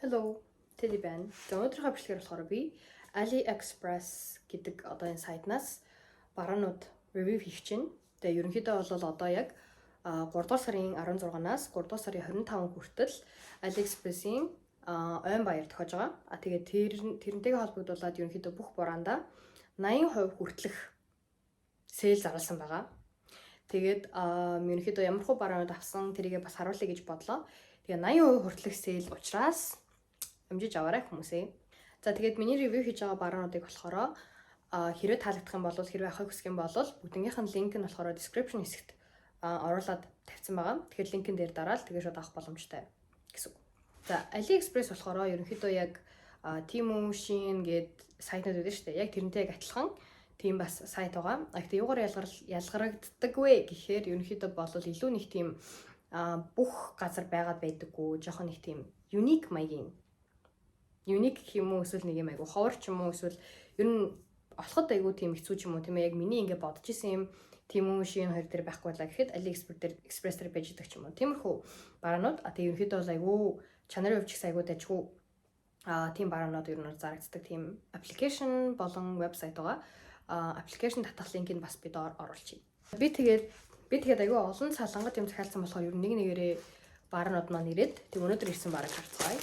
Hello, Teddy байна. За өнөөдрийнхөө бичлэгээр болохоор би AliExpress гэдэг одоо энэ сайтнаас баруунууд review хийх чинь. Тэгээ ерөнхийдөө бол одоо яг 3 дугаар сарын 16-наас 3 дугаар сарын 25 хүртэл AliExpress-ийн ойн баяр тохиож байгаа. Тэгээд тэрнтэйгээ холбогдуулаад ерөнхийдөө бүх бураанда 80% хүртэлх сейл зарласан байгаа. Тэгээд ерөнхийдөө ямар хөө баруунууд авсан тэрийгээ бас харуулъя гэж бодлоо. Тэгээ 80% хүртэлх сейл учраас амжиж аваарай хүмүүсээ. За тэгээд миний ревю хийж байгаа баруунуудыг болохоор хэрвээ таалагдах юм бол хэрвээ авахыг хүсэх юм бол бүгднийх нь линк нь болохоор description хэсэгт оруулаад тавьсан байгаа. Тэгэхээр линкэн дээр дараад тэгээ шууд авах боломжтой гэсэн үг. За AliExpress болохоор ерөнхийдөө яг Temu, Shein гээд сайтнууд байдаг шүү дээ. Яг тэрнтэй яг адилхан тийм бас сайт байгаа. Гэхдээ юугаар ялгарагддаг вэ гэхээр ерөнхийдөө бол илүү нэг тийм бүх газар байгаад байдаггүй, жоохон нэг тийм unique маягийн unique гэх юм уу, эсвэл нэг юм айгу ховор ч юм уу, эсвэл ер нь олоход айгу тийм хэцүү ч юм уу, тийм ээ, яг миний ингээ бодож исэн юм Temu, Shein хоёр дээр байхгүй байлаа гэхэд AliExpress дээр байж идэг ч юм уу. Тиймэрхүү баруунууд тэгээ ерөнхийдөө бол айгу чанарын хувьд ч гэсэн айгу дайггүй тийм баруунууд ер нь зарагддаг тийм application болон вебсайт байгаа. Application татах линкийг бас би доор оруулчихъя. Би тэгээд айгу олон салангат юм захиалсан болохоор ер нь нэг нэгээрээ баруунууд маань ирээд тэг өнөөдөр ирсэн бараг харцгаая.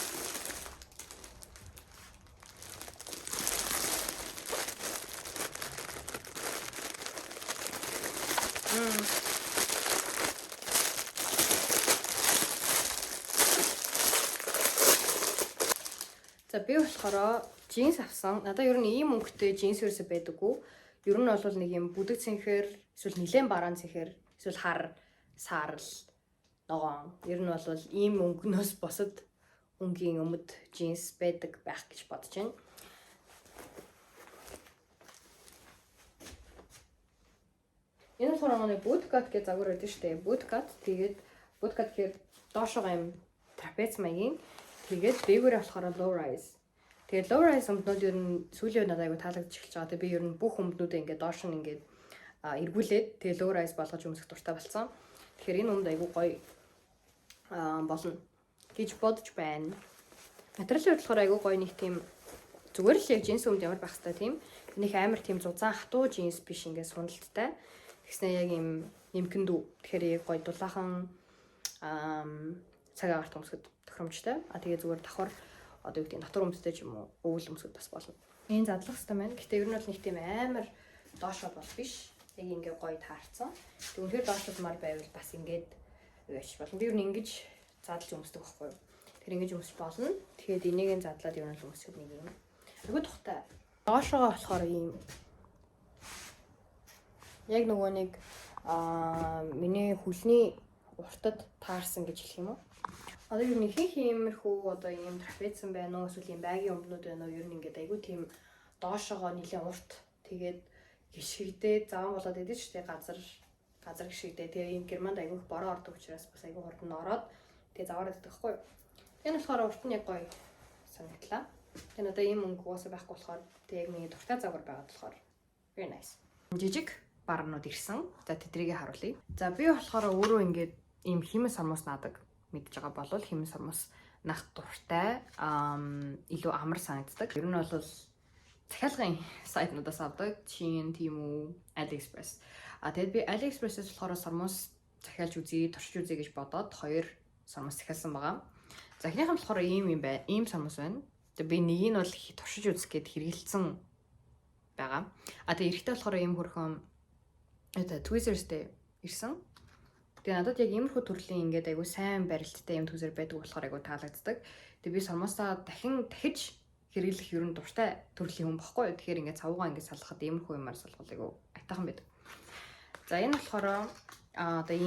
За би болохоор джинс авсан. Надад ер нь ийм өнгөтэй джинс ерөөсөй байдаггүй. Ер нь бол нэг юм бүдэг цэнхэр, эсвэл нилээн бараан цэнхэр, эсвэл хар, саарл, ногоон. Ер нь бол ийм өнгөнөөс босод өнгийн өмд джинс байдаг байх гэж бодож байна. Энэ болохоор нэг bootcut гэж загвар байдаг шүү дээ. Bootcut тэгээд bootcut гэхээр доошоо юм трапез маягийн. Тэгээд дээгүүрээ болохоор low rise. Тэгээд low rise өмднүүд ер нь сүүлийн үед надад айгу таалагдж эхэлж байгаа. Тэгээд би ер нь бүх өмднүүдээ ингээд доош нь ингээд эргүүлээд тэгээд low rise болгож өмсөх дуртай болсон. Тэгэхээр энэ өмд айгу гоё болно гэж бодож байна. Материалын хувьд болохоор айгу гоё нэг тийм зүгээр л яг джинс өмд ямар байх хэвээр тийм. Нэг амар тийм зузаан хатуу джинс биш ингээд сундалттай. Тэгснэ яг юм нэмгэн дүү. Тэгэхээр яг гоё дулаахан цаг агаарт өмсгöd тохиромжтой. Тэгээ зүгээр давхар одоо юу гэдэг нь дотор өмстэй ч юм уу өвөл өмсгöd бас болно. Энэ задлах хэрэгтэй байна. Гэтэ ер нь бол нэг тийм амар доошоо бол биш. Яг ингээ гоё таарцсан. Тэг үнэхээр доошлуулмаар байвал бас ингээд яач болно. Би ер нь ингэж задлж өмсдөг байхгүй юу. Тэр ингэж өмсч болно. Тэгэхээр энийг задлаад ер нь л өмсөд нэг юм. Айгуу тухтай. Доошоогоо болохоор ийм яг нөгөө нэг миний хөлний уртад таарсан гэж хэлэх юм уу? Одоо ер нь их иймэрхүү одоо ийм трапезсан байна уу, эсвэл ийм байгийн өмднүүд байна уу? Ер нь ингээд айгүй тийм доошоогоо нэлээд урт тэгээд гიშгдээ заван болоод идэв ч тийм газар гიშгдээ. Тэгээ ийм германд айгүй бороо ордог учраас бас айгүй хурдан ороод тэгээ заваараад идэх байхгүй юу? Энэ болохоор урт нь яг гоё санагдлаа. Тэгээ надаа ийм өнгө уусаа байхгүй болохоор тэгээ яг миний дуртай загвар байгаад болохоор very nice. Жижиг баруунууд ирсэн. За тэдрийгээ харуулъя. За би болохоор өөрөө ингээд ийм химэс сармус наадаг мэдж байгаа болол химэс сармус нах дуртай илүү амар санагддаг. Ер нь бол захиалгын сайтнуудаас авдаг. Shein, Temu, AliExpress. Тэгэд би AliExpress-ээс болохоор сармус захиалж үзье, туршиж үзье гэж бодоод хоёр сармус захиалсан байгаа. За эхнийх нь болохоор ийм байна. Ийм сармус байна. Тэгээ би нэг нь бол туршиж үзэх гээд хэрэгэлсэн байгаа. Тэгээ эрэхтэй болохоор ийм хөрхөн Tweezers-тэй ирсэн. Тэгээ надад яг иймэрхүү төрлийн ингээд айгу сайн барилттай юм tweezer байдаг болохоор айгу таалагддаг. Тэгээ би сармусаа дахиж хэрэглэх ерөн дуртай төрлийн хүн баггүй. Тэгэхээр ингээд цавуугаа ингээд салгахад иймэрхүү юмар салгах айгу айтайхан байдаг. За энэ болохоор одоо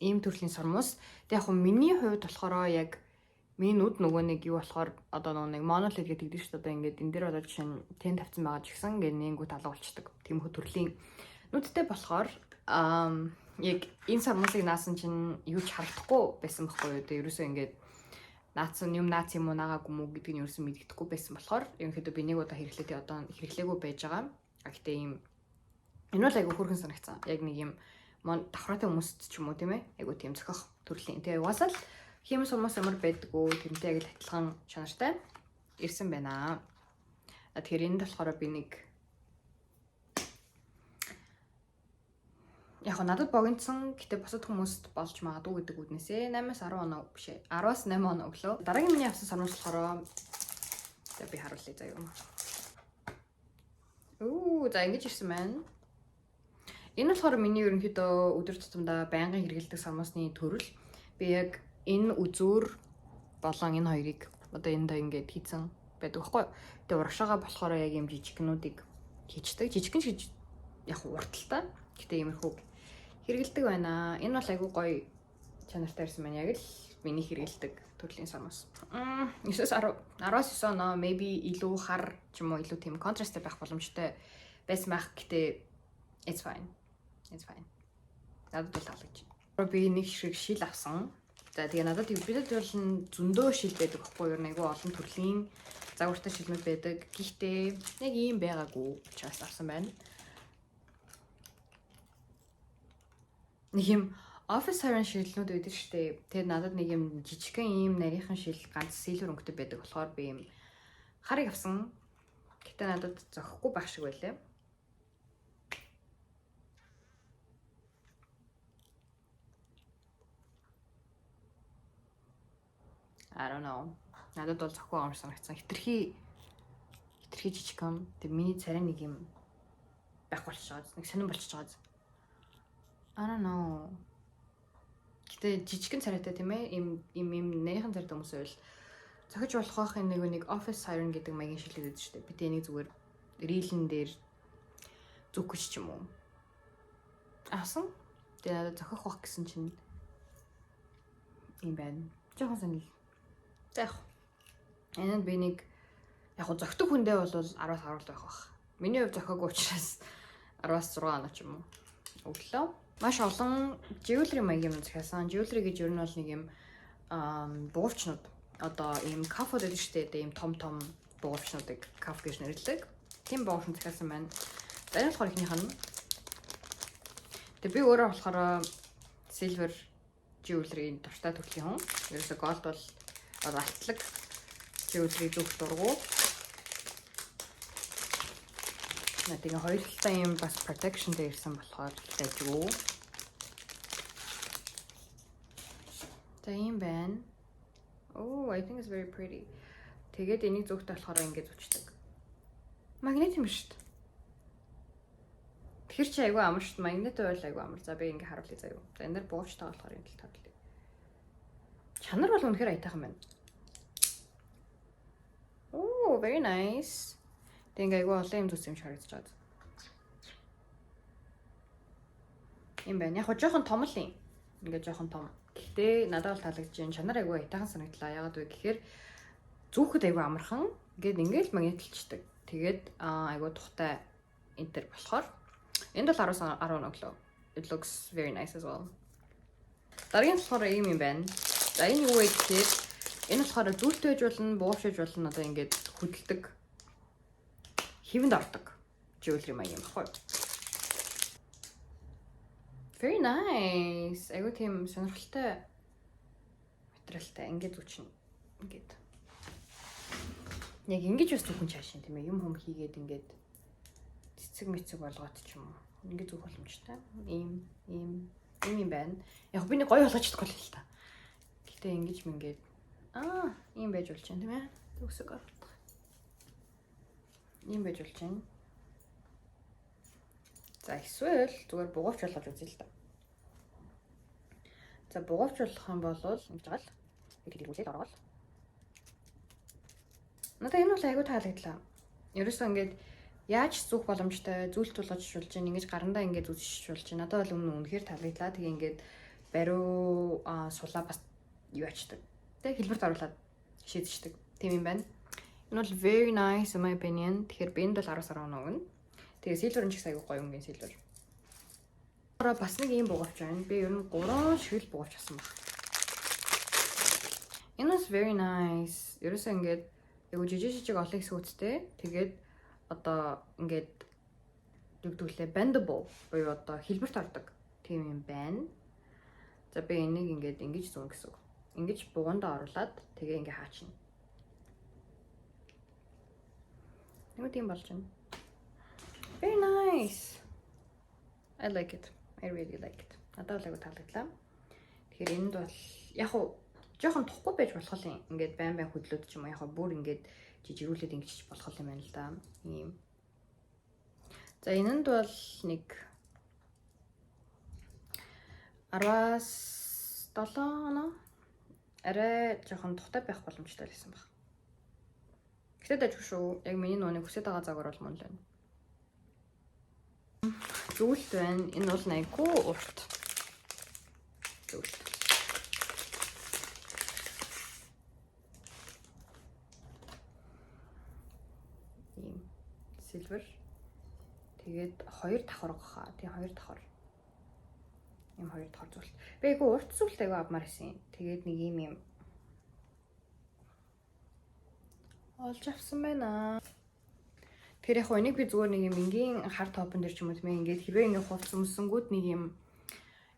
ийм төрлийн сармус. Тэгээ яг миний хувьд болохоор яг миний нүд нөгөө нэг юу болохоор одоо нэг monolith гэдэг шүү дээ. Одоо ингээд энэ дээр одоо жишээ нь тэн тавьсан байгаа ч гэсэн ингээд нэнгүүт алга болчдөг. Тиймэрхүү төрлийн нүдтэй болохоор яг энэ сармусыг наасан чинь юу ч харагдахгүй байсан байхгүй юу. Тэгээ ерөөсөө ингээд наац юм уу наагаагүй мүү гэдгийг нь ерөөсөө мэддэхгүй байсан болохоор ерөнхийдөө би нэг удаа хэрэглээд одоо хэрэглээгүй байж байгаа. Гэхдээ ийм энэ бол айгу хөргөн санагцсан. Яг нэг юм давхраатай хүмүүст ч юм уу тийм ээ. Айгу тийм зохих төрлийн. Тэгээ угаасаа л Хим сумаас ямар байдгүй тэрнтэй яг л адилхан чанартай ирсэн байна. Тэгэхээр энэ болохоор би нэг яг надад богинодсон гэтээ бусад хүмүүст болж магадгүй гэдэг үднээсээ 8-аас 10 оноо биш ээ 10-аас 8 оноо өглөө. Дараагийн миний авсан сармууч болохоор за би харуулъя заа юм. За ингэж ирсэн байна. Энэ болохоор миний ерөнхийдөө өдөр тутамдаа байнгын хэрэглэдэг сармуусны төрөл. Би яг энэ үзүүр болон энэ хоёрыг одоо энд ингээд хийцэн байдаг байхгүй. Тэгээ урагшаага болохоор яг юм жижигнүүдийг хийчдэг. Жижигэн шиг яг урталтай. Гэтэ иймэрхүү хэрэгэлдэг байна. Энэ бол айгүй гоё чанартай ирсэн байна. Яг л миний хэрэгэлдэг төрлийн сармуус. 9-аас 10-аас 9 оноо maybe илүү хар ч юм уу илүү тийм контрасттай байх боломжтой байсан байх. Гэтэ it's fine. It's fine. Надад бол таалагдчих. Би нэг шиг шил авсан. За тэгээ надад бидэд бол зөндөө шил байдаг байхгүй юу? Айгүй олон төрлийн загвартай шилмэд байдаг. Гэхдээ яг ийм байгаагүй учраас авсан байна. Нэг юм office siren шилнүүд байдаг штэ. Тэгээд надад нэг юм жижигхэн ийм нарийнхан шил ганц silver өнгөтэй байдаг болохоор би юм харыг авсан. Гэтэ надад зохихгүй байх шиг байлаа. I don't know. Надад бол зохио амар санагдсан. Хитрхи жижигхэн. Тэг миний царай нэг юм байх болчиход. Нэг сонирн болчиход. I don't know. Гэтэ жижигхэн царайтай тийм ээ. Им нэрхэн царайтай хүмүүс байвал зохиж болох нэг office siren гэдэг маягийн шилдэг байдаг шүү дээ. Би тэнийг зүгээр reelэн дээр зүггэж ч юм уу. Асан. Тэгээ надад зохих бах гэсэн чинь юм байна. Жохон санал. За яг. Энд би нэг яг зөгтөг хүндээ бол 10-аас 10 байх бах. Миний хувь зохиогүй учраас 10-аас 6 оноо ч юм уу. Өглөө. Маш олон jewelry маягийн юм захиасан. Jewelry гэж ер нь бол нэг юм буувчнууд. Одоо ийм кафед гэдэг шүү дээ. Ийм том буувчнуудыг кафе гэж нэрлэдэг. Тийм буувчнууд захиасан байна. За энэ болохоор ихнийх нь. Тэгээ би өөрөө болохоор silver jewelry дуртай төрлийн хүн. Ерөөсө gold бол алтлаг jewelry зүг дургу. Тэгээ хоёр талтай юм бас protection дээр ирсэн болохоор дайггүй. За юм байна. Oh, I think it's very pretty. Тэгээд энийг зүгтээ болохоор ингэж зүчдэг. Магнит юм шүү дээ. Тэр чи айгүй амар шүү дээ. Магнит байл айгүй амар. За би ингэ харуулъя заа юу. За энэ дэр буувчтай болохоор энэ тал таарлаа. Чанар бол үнэхээр аятайхан байна. Oh, very nice. Тэг айгүй олон юм зүс юм харагдаж байгаа. Юм байна. Яг жоохон том л юм. Ингээ жоохон том. Гэхдээ надад бол таалагдж байна. Чанар айгүй аятайхан санагдлаа. Ягаад вэ гэхээр зүүхэд айгүй амархан. Ингээл магнитлчдэг. Тэгээд айгүй тухтай энтер болохоор энд бол 10 өглөө. It looks very nice as well. Дараагийн болохоор ийм юм байна. За энэ юу вэ гэхээр энэ болохоор зүйлтэй байж болно, буувч байж болно. Одоо ингээд хөдөлдөг. Хивэнд ордог. Jewelry маяг юм баггүй. Very nice. Айгуу тийм сонирхолтой материалтай ингээд зүчнэ. Ингээд. Яг ингэж бас зүхэн чаашин тийм ээ. Юм хүм хийгээд ингээд цэцэг мэцэг болгоод ч юм уу. Ингээд зүх боломжтой. Ийм юм байна. Яг би нэг гоё болгож чадахгүй л та. Гэтэ ингэж мингээд ийм байж болж байна тийм ээ. Зүгсэг ор. Ийм байж болж байна. За эсвэл зүгээр бугуувч болгож үзье л да. За бугуувч болох юм бол ингэж гал бид хэлүүлээд ороод. Надаа энэ бол айгүй таалагдлаа. Ерөөсөө ингэж яаж зүөх боломжтой зүйлт болгож шуулж гин ингэж гарандаа ингэж үзэж шуулж гин. Надад бол үнэхээр таалагдлаа. Тэгээ ингэж бариу сулаа бас юу ачдаг. Тэг хэлбэрт оруулаад шийдчихдэг. Тийм юм байна. Энэ бол very nice in my opinion. Тэгэхээр би энд бол 10-10 оноо өгнө. Тэгээ silver нь ч их аягүй гоё өнгийн silver. Бас нэг юм бугавч байна. Би ер нь 3 шиг л бугавч авсан баг. Энэ was very nice. Ерөөсөө ингээд яг жижиг олон хэсгүүдтэй. Тэгээд одоо ингээд дүгдүүлээ bendable буюу одоо хэлбэрт ордог тийм юм байна. За би энийг ингээд ингэж зүүн гэсэн үг. ингэж бугундаа оруулаад тэгээ ингээ хаачна. Нэг тийм болж байна. Very nice. I like it. I really like it. Надад л айгу таалагдлаа. Тэгэхээр энд бол яг хуу жоохон тухгүй байж болох юм. Ингээд байн хөдлөөд ч юм уу яг хуу бүр ингээд жижигрүүлээд ингэж болох юм байна л да. Ийм. За энэнд бол нэг 17 оноо арай жоохон тухтай байх боломжтой байсан баг. Гэхдээ дажгүй шүү. Яг миний нүуний хүсэж байгаа загвар бол мөн л байна. Зүйлт байна. Энэ бол айгүй урт. Зүйлт. Ийм silver. Тэгээд 2 давхар гахаа. Тийм 2 давхар. Ийм 2 давхар зүйлт. Би айгүй урт зүйлт айгүй авмаар байсан. Тэгээд нэг ийм олж авсан байна. Тэр яг энийг би зүгээр нэг юм энгийн хар топон дээр ч юм уу тийм ингээд хэрвээ ингээд хувц өмсөнгүүд нэг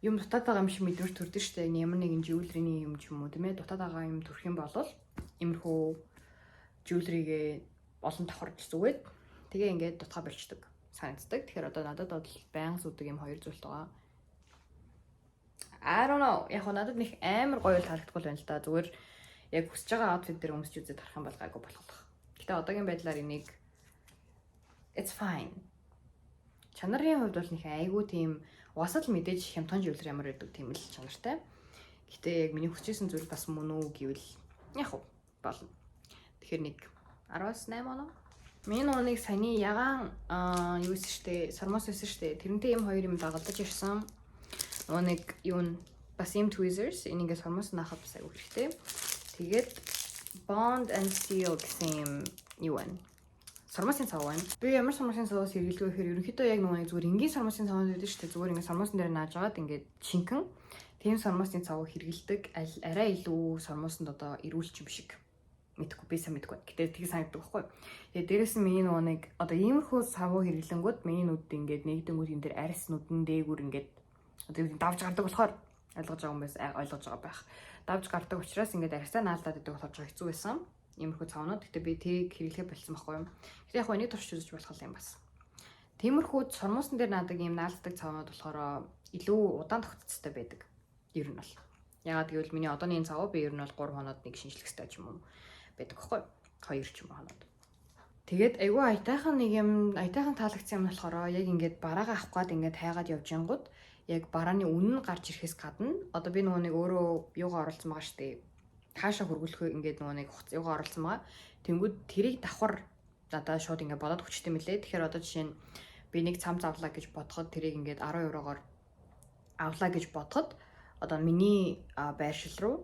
юм дутаад байгаа юм шиг мэдрэмж төрдөн штэ. Ямар нэгэн жиулрийн юм ч юм уу тийм ээ дутаад байгаа юм төрөх юм бол иймэрхүү жиулригээ олон давхарж зүгээд тэгээ ингээд дутгаа болчдөг санагддаг. Тэгэхээр одоо надад бол байнга зүдэг юм 2 зүйлт байгаа. I don't know. Яг надад нэг амар гоё таалагдахгүй байна л да. Зүгээр яг хүсэж байгаа outfit дээр өмсч үзээд харах юм бол гайгүй болох байх. Гэтэ одоогийн байдлаар энийг it's fine. Чанарын хувьд бол нэг айгүй тийм уусаад л мэдээж хямдхан жиулэр ямар байдаг тийм л чанартай. Гэтэ яг миний хүсчихсэн зүйл бас мөн үү гэвэл яг уу болно. Тэгэхээр нэг 18 оноо. Миний нүунийг саяны ягаан юу гэсэн штэ сармас байсан штэ. Тэрнтэй юм 2 юм дагалдаж ирсэн. Нүунийг юу н бас юм tweezers энийгээ сармас наахад бас айгүй хэрэгтэй. Тэгээд Bond and Seal гэсэн юм юу вэ? Сармасын цав байна. Би ямар сармасын цаваас хэрэглэдэг вэ гэхээр ерөнхийдөө яг нэг зүгээр энгийн сармасын цав байдаг шүү дээ. Зүгээр ингээд сармаасан дээр нааж агаад ингээд шинхэн тийм сармасын цав хэрэглэдэг. Арай илүү сармаасанд одоо эрүүлч юм шиг. Мэдхгүй би сайн мэдгүй. Гэтэ тийг санагддаг байхгүй. Тэгээ дээрэс нь миний нэг одоо иймэрхүү цав хэрэглэнгүүд миний нүд ингээд нэгдэнгүүд энэ дээр арьс нүдэн дээгүр ингээд одоо давж гардаг болохоор ойлгож байгаа юм байна. Ойлгож байгаа байх. Давж гардаг учраас ингээд арьсаа наалдаад байдаг болохоор хэцүү байсан. Иймэрхүү цавнууд. Гэтэ би тийг хэрэглэхэ болсон байхгүй юм. Гэтэ яг энийг турш үзэж болох юм бас. Тиймэрхүү сормуусан дээр наадаг ийм наалддаг цавнууд болохоор илүү удаан тогтцтой байдаг. Ер нь бол. Ягаад гэвэл миний одооний энэ цаваа би ер нь бол 3 хоноод нэг шинжлэх хэрэгтэй ч юм уу байдаг байхгүй. 2 ч юм уу хоноод. Тэгээд айгүй аятайхан нэг юм аятайхан таалагдсан юм болохоор яг ингээд бараагаа авах гээд ингээд хайгаад явж янгууд яг барааны үнэн гарч ирэхээс гадна одоо би нөгөө нэг өөрөө юугаа оруулсан байгаа штэ. Хаашаа хөргөлөхөө ингээд нөгөө нэг юугаа оруулсан байгаа. Тэнгүүд тэрийг давхар надаа шууд ингээд бодоод хүчтэй мөлий. Тэгэхээр одоо жишээ нь би нэг цам завлаа гэж бодоход тэрийг ингээд 10 еврогоор авлаа гэж бодоход одоо миний байршил руу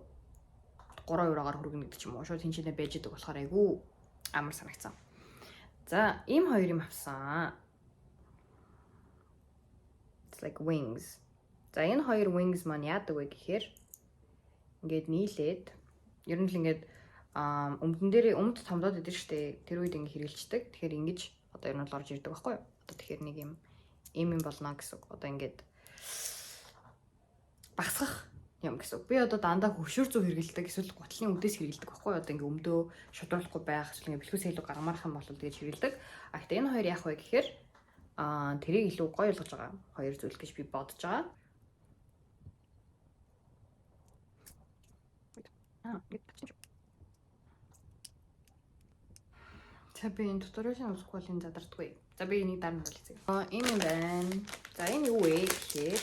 3 еврогоор хөргөнө гэдэг ч юм уу. Шууд хинчэнэ байж идэг болохоор айгүй амар санагцсан. За, ийм 2 юм авсан. It's like wings. За, энэ 2 wings маань яадаг вэ гэхээр ингээд нийлээд ер нь л ингээд өмдөн дээр өмд томдоод идэв штэ. Тэр үед ингээд хэрэгжилдэг. Тэгэхээр ингэж одоо ер нь л орж ирдэг байхгүй юу? Одоо тэгэхээр нэг юм болно гэсэн. Одоо ингээд багсгах юм гэсэн. Би одоо дандаа хөвшөр зүү хэрэгэлдэг эсвэл гутлын үдээс хэрэгэлдэг байхгүй юу? Одоо ингээд өмдөө шудруулахгүй байх эсвэл ингээд бэлхүүс илүү гаргамаарах юм бол тэгэж хэрэгэлдэг. А гэхдээ энэ 2 яах вэ гэхээр тэрийг илүү гоё болгож байгаа 2 зүйл гэж би бодож байгаа. За би энэ туториалын үзэхгүй бол энэ задардаггүй. За би энийг дараа нь хэлцгээе. Энэ юм байна. За энэ юу вэ гэхээр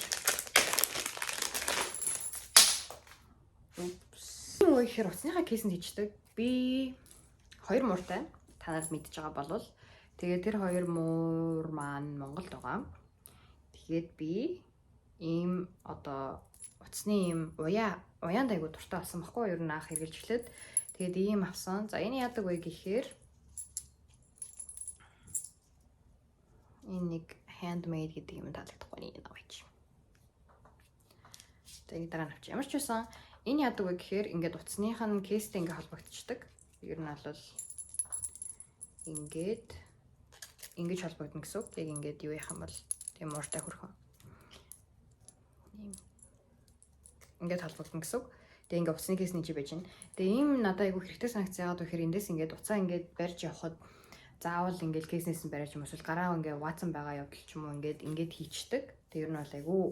юу гэхээр утасныхаа кейсэнд хийждэг. Би 2 мууртай танаас мэдж байгаа болвол тэгээд тэр 2 муур маань Монголд байгаа. Тэгээд би ийм одоо утасны ийм уяанд айгу дуртай болсон байхгүй юу? Ер нь анх хэрглэж эхлээд тэгээд ийм авсан. За энэ яадаг вэ гэхээр энэ нэг handmade гэдэг юм таалагдахгүй нэг аваач. Тэгээд дараа нь авчих. Ямар ч байсан энэ яадаг вэ гэхээр ингээд утасных нь кейстэй ингээд холбогдчихдаг. Ер нь бол ингээд ингэж холбогдно гэсэн үг. Яг ингээд юу яах юм бол тийм ууртай хөрхөн. Ингээд холбогдно гэсэн үг. Тэгээ ингээ уцсны кейсний чи байж байна. Тэгээ ийм надад айгүй хэрэгтэй санагцсан яагаад гэхээр эндээс ингээд уцаа ингээд барьж явахад заавал ингээд кейснээс нь бариад юм эсвэл гараа ингээ ваатсан байгаа явдал ч юм уу ингээд хийчдэг. Тэгээ ер нь бол айгүй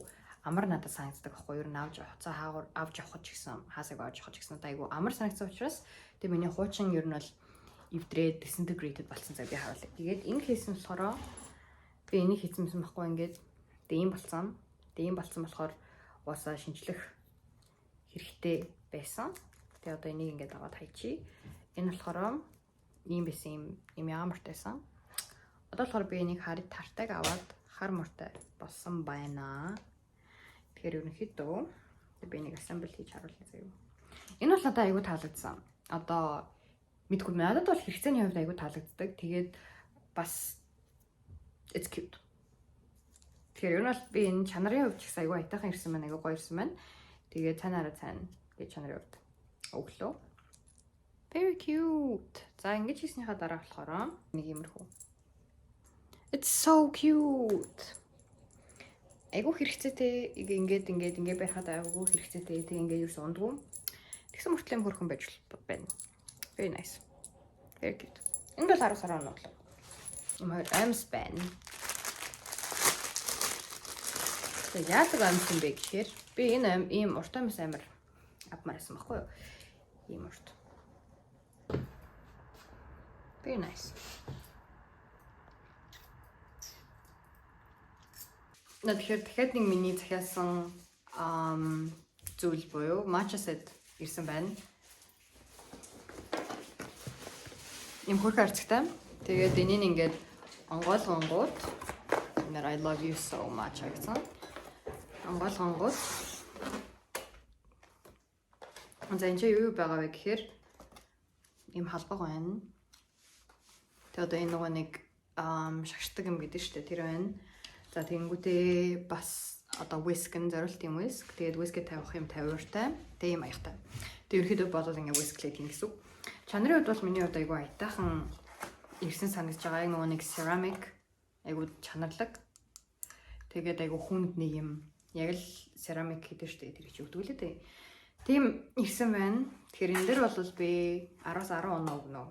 амар надад санагддаг байхгүй юу? Ер нь авч уцаа хаагур авч явах ч гэсэн хаасаг авч явах ч гэсэн айгүй амар санагдсан учраас тэгээ миний хуучин ер нь бол эвдрээд disintegrated болсон цаг би харуулъя. Тэгээд энэ кейс нь болохоор би энийг хийсэн юм байхгүй ингээд тэгээ ийм болсон. Тэгээ ийм болсон болохоор уусаа шинжлэх хэрэгтэй байсан. Тэгээ одоо энийг ингээд аваад хайчи. Энэ болохоор ийм байсан юм яамартайсан. Одоо болохоор би энийг хард тартаг аваад хар мортай болсон байна. Тэгэхээр ерөнхийдөө би энийг assemble хийж харуулъя заяа. Энэ бол надад айгүй таалагдсан. Одоо мэдгүй надад бол хэрэгцээний хувьд айгүй таалагддаг. Тэгээд бас it's cute. Тэгэхээр ер нь бол би энэ чанарын хувьд ч гэсэн айгүй айтайхан ирсэн байна, айгүй гоё ирсэн байна. Тэгээд цаанаараа цаана гэж чанарын хувьд өглөө. Very cute. За ингэж хийснийхаа дараа болохоор нэг иймэрхүү. It's so cute. Айгүй хэрэгцээтэй ингээд барихад айгүй хэрэгцээтэй. Тэг ингээд юус ундгүй. Тэгсэн мөртлөө хөрхөн байж байна. Very nice. Very cute. Энэ бол 10 сар оноо. Юм амс байна. Тэг яадаг амс юм бэ гэхээр би энэ ийм урт амс амар авмаар байсан байхгүй юу? Ийм урт. Very nice. Тэгэхээр дахиад нэг миний захиалсан зүйл буюу matcha set ирсэн байна. Ийм хөрхөн арцтай. Тэгээд энийг ингээд онгойлгонгууд I love you so much гэсэн. Онгойлгонгууд. За энэ юу байгаа вэ гэхээр ийм халбаг байна. Тэгээд одоо энэ нөгөө нэг шагшдаг юм гэдэг шүү дээ. Тэр байна. За тэгэнгүүтээ бас одоо whisk нь зориулт юм whisk. Тэгээд whisk тавих юм тавиуртай. Тэгээд ийм аяхтай. Тэгээд ерөөдөө бодол ингээ whisk-лээд юм гэсэн. Чанарын хувьд бол миний хувьд айгүй айтайхан ирсэн санагдаж байгаа. Яг нөгөө нэг ceramic айгүй чанарлаг. Тэгээд айгүй хүнд нэг юм яг л ceramic гэдэг шүү дээ. Тэр их өгдөг лээ. Тийм ирсэн байна. Тэгэхээр энэ дэр бол би 10-аас 10 оноо өгнө.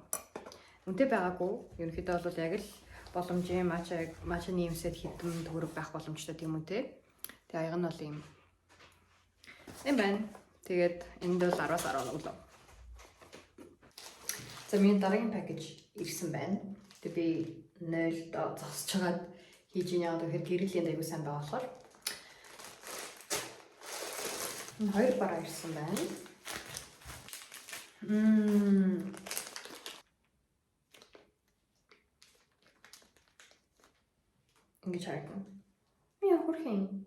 Үнэтэй байгаагүй. Ерөнхийдөө бол яг л боломжийн матчаны юмсэд хитэн төгрөг байх боломжтой тийм үнэтэй. Тэгээ аяг нь бол юм байна. Тэгээд энд бол 10-аас 10 оноо өглөө. За миний дараагийн пакэж ирсэн байна. Тэгээ би 0 зогсож хагаад хийж ийн яагаад гэхээр гэрлийн аягүй сайн байгаа болохоор хоёр бараа ирсэн байна. Ингэж харагдана. Яа хөрхин.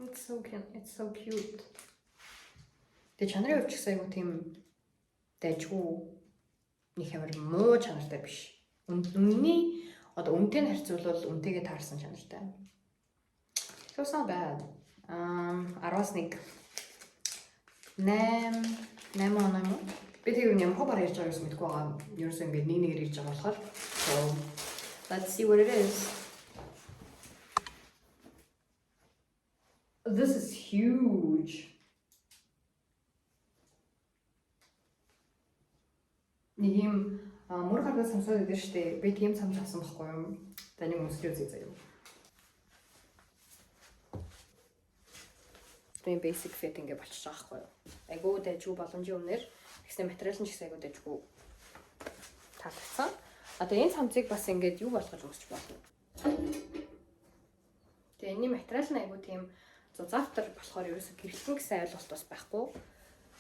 It's so cute. Тэгээ чанарын хувьд ч гэсэн айгүй тийм дайжгүй нэг амар муу чанартай биш. Үнний одоо үнэтэй нь харьцуулбал үнэтэйгээ таарсан чанартай. So not bad. 10-аас 1 8 оноо юм. Би тэр юм хобар ярьж байгаа юм мэдгүй байгаа. Ерөөсөө ингэ нэг ирж байгаа болохоор. So let's see what it is. This is huge. Нэг юм мөр гаргаж самсаад идэв штэ. Би тийм самж авсан байхгүй юу? Таны өмсгөө зүй заяа. Тийм basic fit ингэ болчих жоох байхгүй юу? Айгуу дайжгүй боломжийн өмнөр тэгсэн материал нь ч гэсэн айгуу дайжгүй таалагдсан. Одоо энэ самцыг бас ингэж юу болгож өмсч болно. Тэгээ энэ материал нь айгуу тийм зузаавтар болохоор ерөөсө гэрэлтэн гэсэн ойлголт бас байхгүй.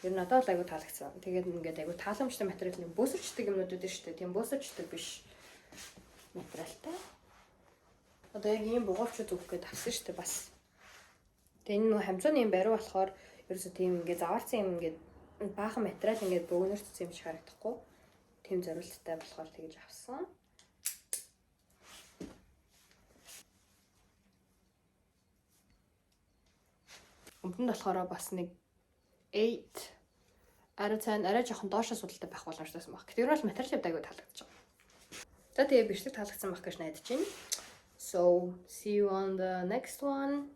Ер нь надад айгуу таалагдсан. Тэгээд ингээд айгуу тааламжтай материал юм бөөсөрчдөг юмнууд үүдэн шүү дээ. Тийм бөөсөрчдөг биш материалтай. Одоо яг ийм бугуурчуд өгөх гээд авсан шүү дээ бас. Тэгээ энэ нөх хамцааны юм бариу болохоор ерөөсө тийм ингээд заваарсан юм ингээд баахан материал ингээд бөөгнөрчсөн юм шиг харагдахгүй. Тийм зориулттай болохоор тэгж авсан. Өмнө нь болохоор бас нэг 8 арай жоохон доошоо судалтай байх боломжтой байсан баг. Гэтэл бол материал айгүй таалагдчихсан. За тэгээ бичлэг таалагдсан байх гэж найдаж байна. So see you on the next one.